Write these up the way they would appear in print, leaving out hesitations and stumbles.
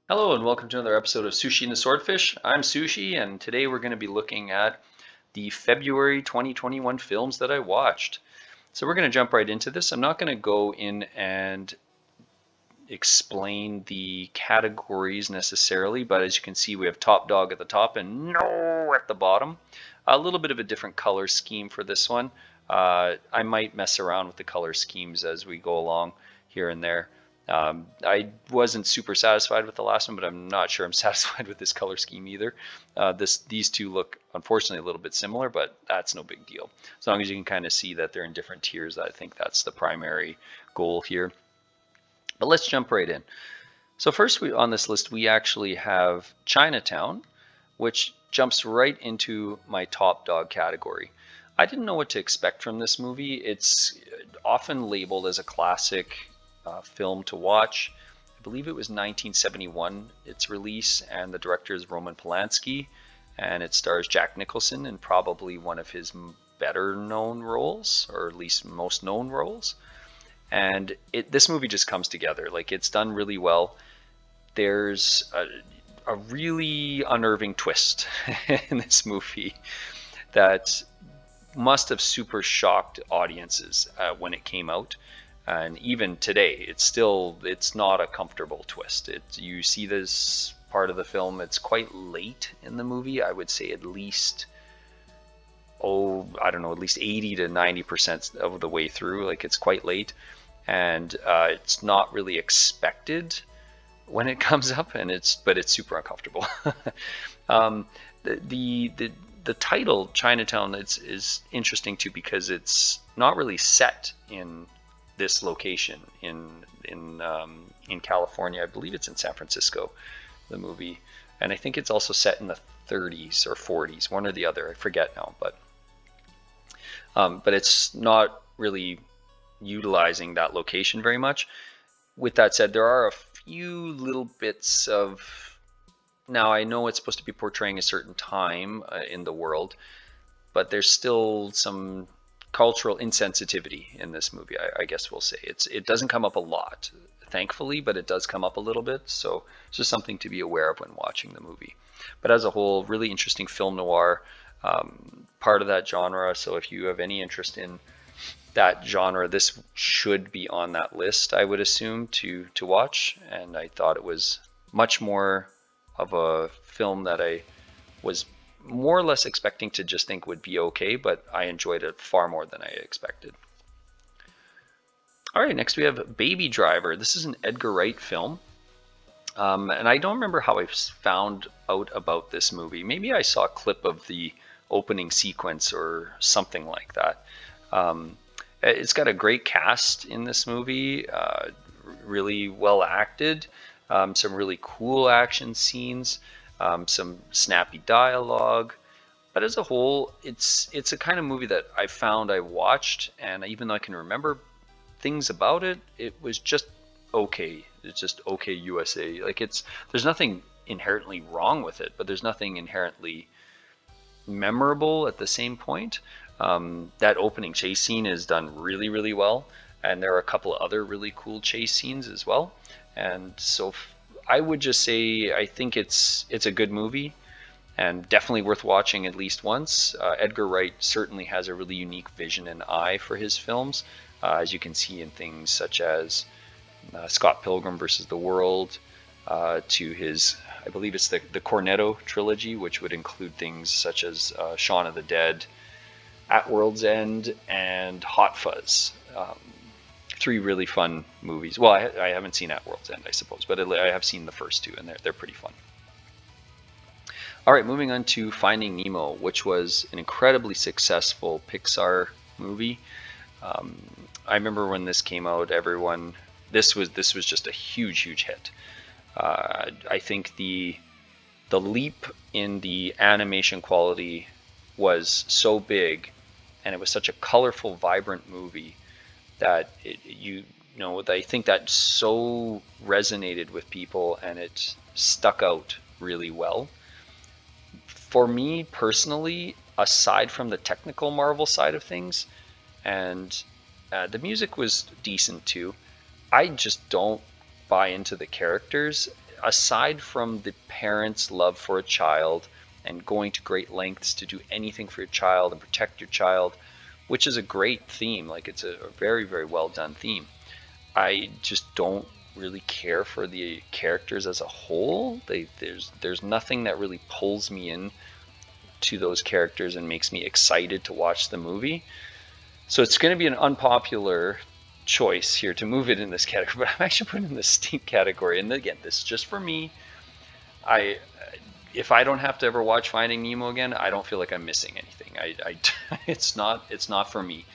Hello and welcome to another episode of Sushi and the Swordfish. I'm Sushi, and today we're going to be looking at the February 2021 films that I watched. So we're going to jump right into this. I'm not going to go in and explain the categories necessarily, but as you can see, we have Top Dog at the top and No at the bottom. A little bit of a different color scheme for this one. I might mess around with the color schemes as we go along here and there. I wasn't super satisfied with the last one, but I'm not sure I'm satisfied with this color scheme either. These two look, unfortunately, a little bit similar, but that's no big deal. As long as you can kind of see that they're in different tiers, I think that's the primary goal here. But let's jump right in. So first on this list, we actually have Chinatown, which jumps right into my top dog category. I didn't know what to expect from this movie. It's often labeled as a classic film to watch. I believe it was 1971, its release, and the director is Roman Polanski, and it stars Jack Nicholson in probably one of his better known roles, or at least most known roles. And this movie just comes together. Like, it's done really well. There's a really unnerving twist in this movie that must have super shocked audiences when it came out, and even today it's not a comfortable twist. You see this part of the film, it's quite late in the movie. I would say at least, I don't know, at least 80 to 90% of the way through. Like, it's quite late, and it's not really expected when it comes up, and but it's super uncomfortable. um, the title Chinatown is interesting too, because it's not really set in this location in California. I believe it's in San Francisco, the movie, and I think it's also set in the 30s or 40s, one or the other. I forget now, but it's not really utilizing that location very much. With that said, there are a few little bits of. Now, I know it's supposed to be portraying a certain time in the world, but there's still some cultural insensitivity in this movie. I guess we'll say it doesn't come up a lot, thankfully, but it does come up a little bit. So it's just something to be aware of when watching the movie. But as a whole, really interesting film noir, part of that genre. So if you have any interest in that genre, this should be on that list, I would assume, to watch. And I thought it was much more of a film that I was more or less expecting to just think would be okay, but I enjoyed it far more than I expected. All right, next we have Baby Driver. This is an Edgar Wright film. And I don't remember how I found out about this movie. Maybe I saw a clip of the opening sequence or something like that. It's got a great cast in this movie, really well acted, some really cool action scenes, some snappy dialogue. But as a whole, it's a kind of movie that I found I watched, and even though I can remember things about it, it was just okay. It's just okay USA. Like, there's nothing inherently wrong with it, but there's nothing inherently memorable at the same point. That opening chase scene is done really, really well, and there are a couple of other really cool chase scenes as well. And so I would just say I think it's a good movie and definitely worth watching at least once. Edgar Wright certainly has a really unique vision and eye for his films, as you can see in things such as Scott Pilgrim versus the World, to his, I believe it's the Cornetto trilogy, which would include things such as Shaun of the Dead, At World's End, and Hot Fuzz. Three really fun movies. Well, I haven't seen At World's End, I suppose, but I have seen the first two, and they're pretty fun. All right, moving on to Finding Nemo, which was an incredibly successful Pixar movie. I remember when this came out, everyone, this was just a huge hit. I think the leap in the animation quality was so big, and it was such a colorful, vibrant movie that I think that so resonated with people, and it stuck out really well. For me personally, aside from the technical Marvel side of things, and the music was decent too, I just don't buy into the characters. aside from the parents' love for a child and going to great lengths to do anything for your child and protect your child, which is a great theme, like it's a very, very well done theme, I just don't really care for the characters as a whole. There's nothing that really pulls me in to those characters and makes me excited to watch the movie. So it's going to be an unpopular choice here to move it in this category, but I'm actually putting it in the stink category. And again, this is just for me. I If I don't have to ever watch Finding Nemo again, I don't feel like I'm missing anything. It's not for me.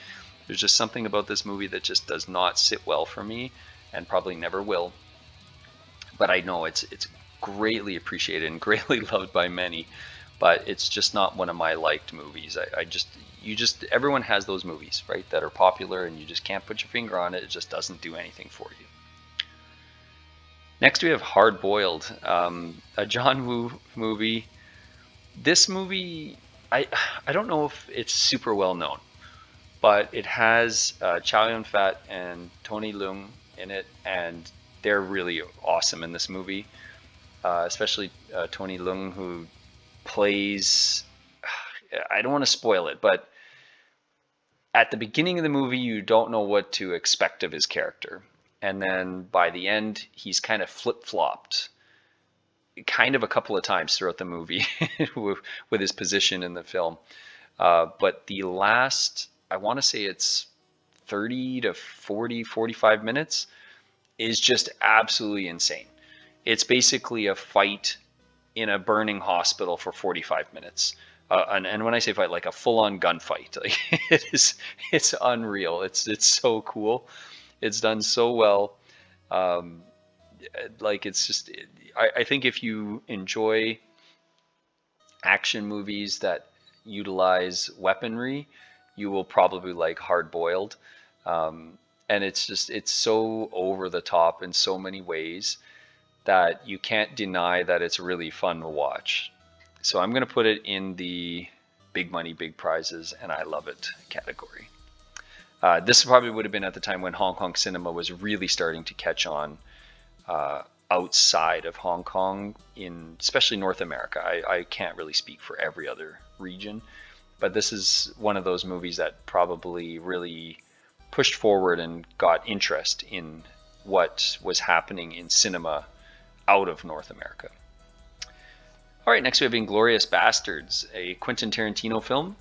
There's just something about this movie that just does not sit well for me, and probably never will. But I know it's greatly appreciated and greatly loved by many, but it's just not one of my liked movies. Everyone has those movies, right, that are popular, and you just can't put your finger on it. It just doesn't do anything for you. Next, we have Hard Boiled, a John Woo movie. This movie, I don't know if it's super well known, but it has Chow Yun-fat and Tony Leung in it, and they're really awesome in this movie, especially Tony Leung, who plays, I don't want to spoil it, but at the beginning of the movie, you don't know what to expect of his character. And then by the end, he's kind of flip-flopped kind of a couple of times throughout the movie with his position in the film. But the last, I want to say it's 30 to 40, 45 minutes is just absolutely insane. It's basically a fight in a burning hospital for 45 minutes. And when I say fight, like a full-on gunfight, like it's unreal. It's so cool. It's done so well. Like it's just, I think if you enjoy action movies that utilize weaponry, you will probably like Hard Boiled. And it's so over the top in so many ways that you can't deny that it's really fun to watch. So I'm going to put it in the big money, big prizes, and I love it category. This probably would have been at the time when Hong Kong cinema was really starting to catch on outside of Hong Kong, in especially North America. I can't really speak for every other region, but this is one of those movies that probably really pushed forward and got interest in what was happening in cinema out of North America. All right, next we have Inglourious Basterds, a Quentin Tarantino film.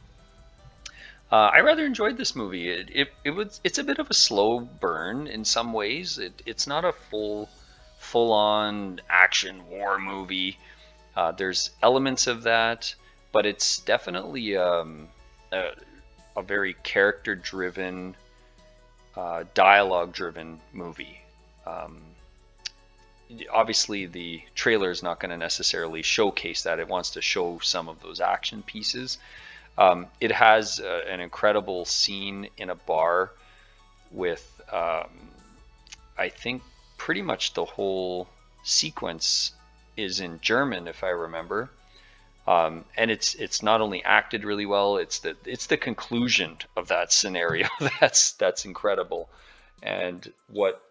I rather enjoyed this movie. It's a bit of a slow burn in some ways. It's not a full-on action war movie. There's elements of that, but it's definitely a very character-driven, dialogue-driven movie. Obviously, the trailer is not going to necessarily showcase that. It wants to show some of those action pieces. It has an incredible scene in a bar with, I think, pretty much the whole sequence is in German, if I remember. And it's not only acted really well, it's the conclusion of that scenario that's incredible, and what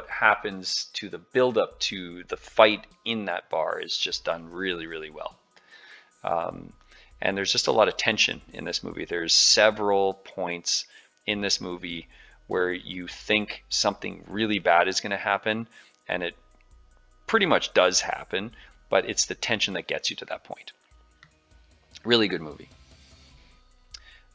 happens to the build up to the fight in that bar is just done really, really well. And there's just a lot of tension in this movie. There's several points in this movie where you think something really bad is going to happen, and it pretty much does happen, but it's the tension that gets you to that point. Really good movie.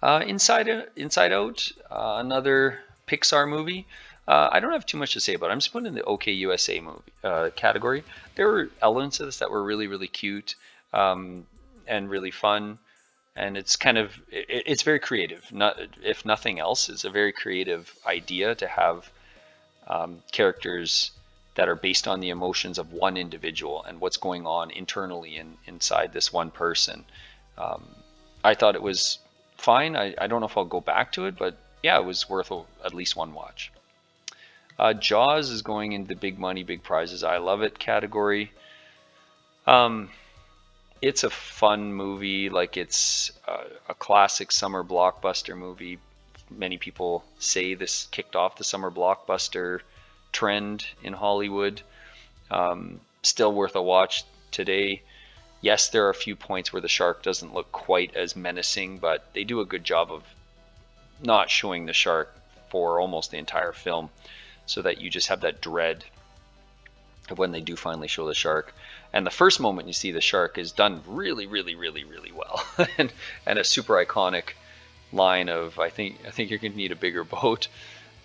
Inside Out, another Pixar movie. I don't have too much to say about it. I'm just putting it in the OK USA movie category. There were elements of this that were really, really cute. And really fun, and it's very creative. If nothing else, it's a very creative idea to have characters that are based on the emotions of one individual and what's going on internally inside this one person. I thought it was fine. I don't know if I'll go back to it, but yeah, it was worth at least one watch. Jaws is going into the big money, big prizes, I love it category. It's a fun movie, like it's a classic summer blockbuster movie. Many people say this kicked off the summer blockbuster trend in Hollywood. Still worth a watch today. Yes, there are a few points where the shark doesn't look quite as menacing, but they do a good job of not showing the shark for almost the entire film, so that you just have that dread of when they do finally show the shark. And the first moment you see the shark is done really, really, really, really well, and a super iconic line of I think you're gonna need a bigger boat.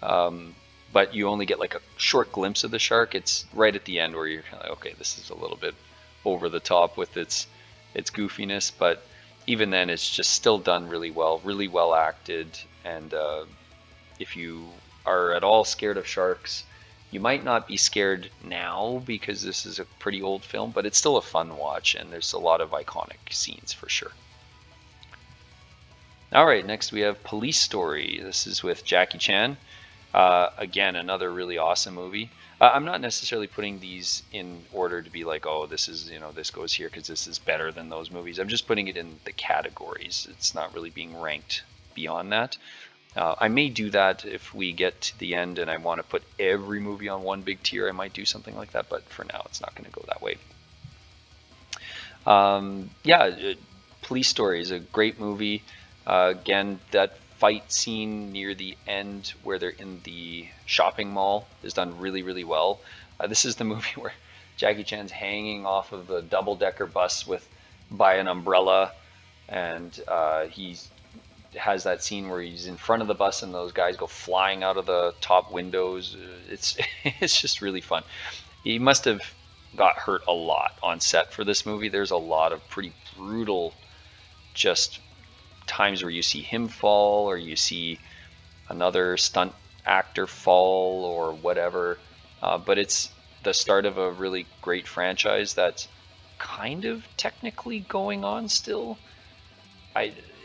But you only get like a short glimpse of the shark. It's right at the end where you're kind of like, okay, this is a little bit over the top with its goofiness, but even then, it's just still done really well acted. And if you are at all scared of sharks, you might not be scared now because this is a pretty old film, but it's still a fun watch, and there's a lot of iconic scenes for sure. All right, next we have Police Story. This is with Jackie Chan. Again, another really awesome movie. I'm not necessarily putting these in order to be like, oh, this is, this goes here because this is better than those movies. I'm just putting it in the categories. It's not really being ranked beyond that. I may do that if we get to the end and I want to put every movie on one big tier. I might do something like that, but for now, it's not going to go that way. Yeah, Police Story is a great movie. Again, that fight scene near the end where they're in the shopping mall is done really well. This is the movie where Jackie Chan's hanging off of the double-decker bus by an umbrella, and he has that scene where he's in front of the bus and those guys go flying out of the top windows. It's it's just really fun. He must have got hurt a lot on set for this movie. There's a lot of pretty brutal just times where you see him fall or you see another stunt actor fall or whatever. But it's the start of a really great franchise that's kind of technically going on still.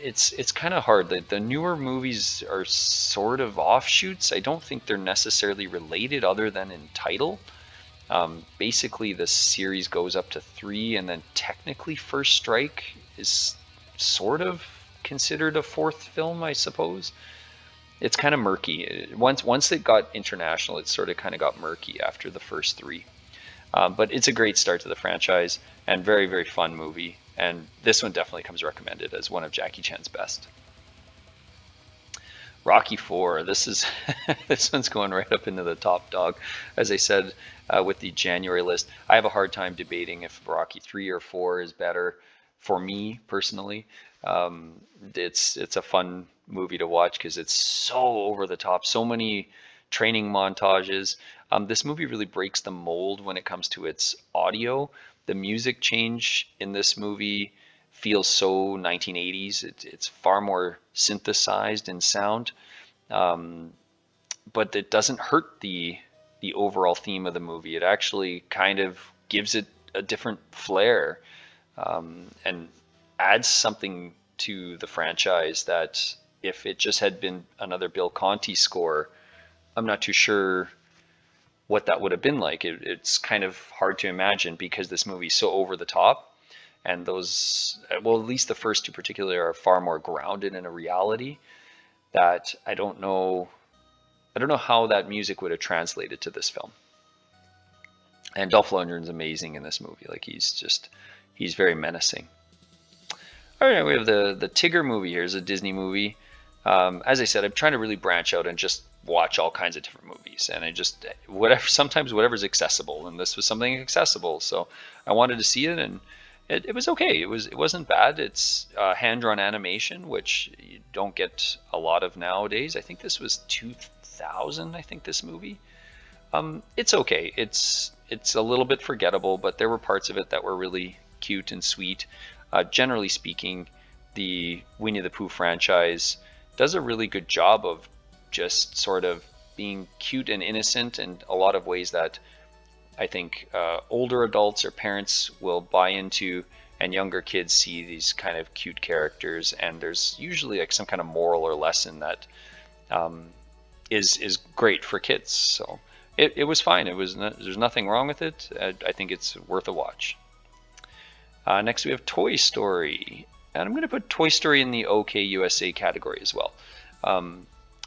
It's kind of hard. The newer movies are sort of offshoots. I don't think they're necessarily related other than in title. Basically, the series goes up to 3, and then technically First Strike is sort of considered a 4th film, I suppose. It's kind of murky. Once it got international, it sort of kind of got murky after the first 3. But it's a great start to the franchise and very fun movie. And this one definitely comes recommended as one of Jackie Chan's best. Rocky 4. This is this one's going right up into the top dog. As I said with the January list, I have a hard time debating if Rocky 3 or 4 is better for me personally. It's a fun movie to watch because it's so over the top, so many training montages. This movie really breaks the mold when it comes to its audio. The music change in this movie feels so 1980s. It's far more synthesized in sound, but it doesn't hurt the overall theme of the movie. It actually kind of gives it a different flair, and adds something to the franchise that if it just had been another Bill Conti score, I'm not too sure what that would have been like. It's kind of hard to imagine because this movie's so over the top, and those, well, at least the first 2 particularly are far more grounded in a reality that I don't know how that music would have translated to this film. And Dolph Lundgren's amazing in this movie. Like he's very menacing. All right, we have the Tigger movie here. It's a Disney movie. As I said, I'm trying to really branch out and just watch all kinds of different movies, and I just sometimes whatever's accessible, and this was something accessible, so I wanted to see it, and it was okay. It wasn't bad. It's hand-drawn animation, which you don't get a lot of nowadays. I think this was 2000. I think this movie. It's okay. It's a little bit forgettable, but there were parts of it that were really cute and sweet. Generally speaking, the Winnie the Pooh franchise does a really good job of just sort of being cute and innocent in a lot of ways that I think older adults or parents will buy into, and younger kids see these kind of cute characters, and there's usually like some kind of moral or lesson that is great for kids. So it was fine. There's nothing wrong with it. I think it's worth a watch. Next we have Toy Story, and I'm going to put Toy Story in the OK USA category as well.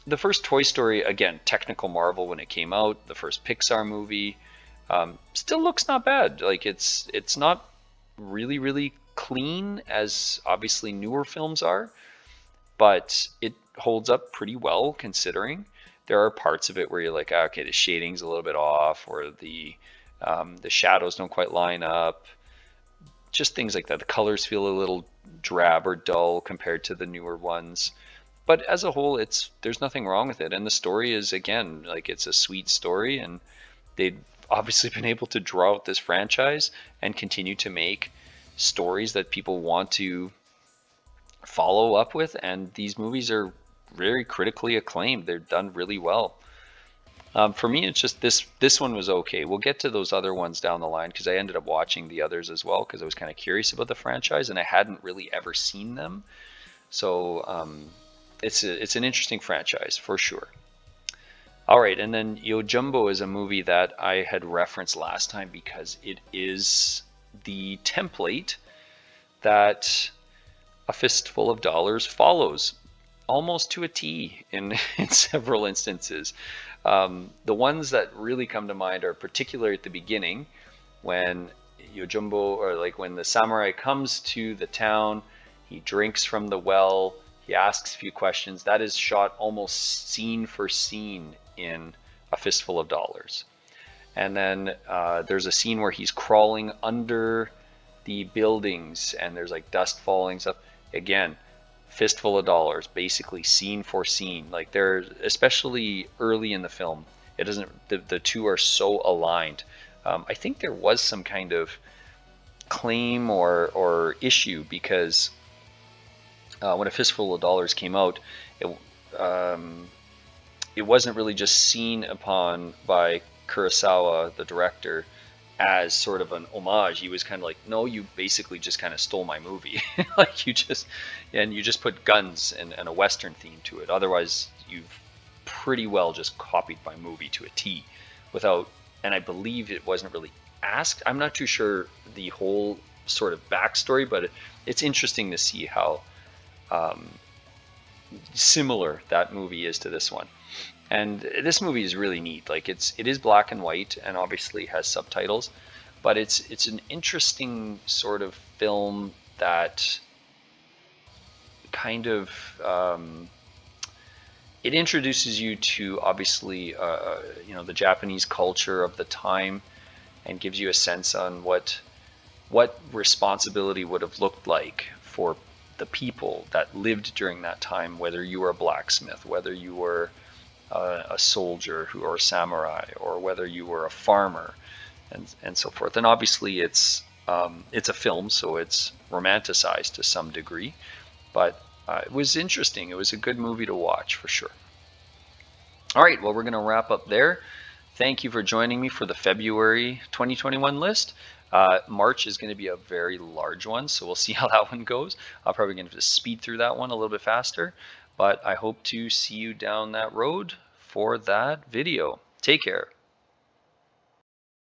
The first Toy Story, again, technical marvel when it came out, the first Pixar movie, Still looks not bad. Like it's not really clean as obviously newer films are, but it holds up pretty well considering. There are parts of it where you're like, ah, okay, the shading's a little bit off, or the shadows don't quite line up. Just things like that. The colors feel a little drab or dull compared to the newer ones. But as a whole, there's nothing wrong with it. And the story is, again, like it's a sweet story, and they've obviously been able to draw out this franchise and continue to make stories that people want to follow up with. And these movies are very critically acclaimed. They're done really well. For me, it's just this one was okay. We'll get to those other ones down the line because I ended up watching the others as well because I was kind of curious about the franchise and I hadn't really ever seen them. So it's an interesting franchise for sure. All right, and then Yojimbo is a movie that I had referenced last time because it is the template that A Fistful of Dollars follows almost to a T in, in several instances. The ones that really come to mind are particularly at the beginning when Yojimbo, or like when the samurai comes to the town, he drinks from the well, he asks a few questions. That is shot almost scene for scene in A Fistful of Dollars. And then there's a scene where he's crawling under the buildings and there's like dust falling stuff. Again, Fistful of Dollars, basically scene for scene. Like they're especially early in the film. It doesn't. The two are so aligned. I think there was some kind of claim or issue because when A Fistful of Dollars came out, um, it wasn't really just seen upon by Kurosawa, the director, as sort of an homage. He was kind of like, no, you basically just kind of stole my movie. Like you just put guns and a Western theme to it. Otherwise, you've pretty well just copied my movie to a T without, and I believe it wasn't really asked. I'm not too sure the whole sort of backstory, but it's interesting to see how um, similar that movie is to this one. And this movie is really neat. Like it is black and white and obviously has subtitles, but it's an interesting sort of film that kind of it introduces you to obviously the Japanese culture of the time and gives you a sense on what responsibility would have looked like for the people that lived during that time, whether you were a blacksmith, whether you were a soldier or a samurai, or whether you were a farmer, and so forth. And obviously, it's a film, so it's romanticized to some degree. But it was interesting. It was a good movie to watch for sure. All right, well, we're going to wrap up there. Thank you for joining me for the February 2021 list. March is going to be a very large one, so we'll see how that one goes. I'm probably going to speed through that one a little bit faster, but I hope to see you down that road for that video. Take care.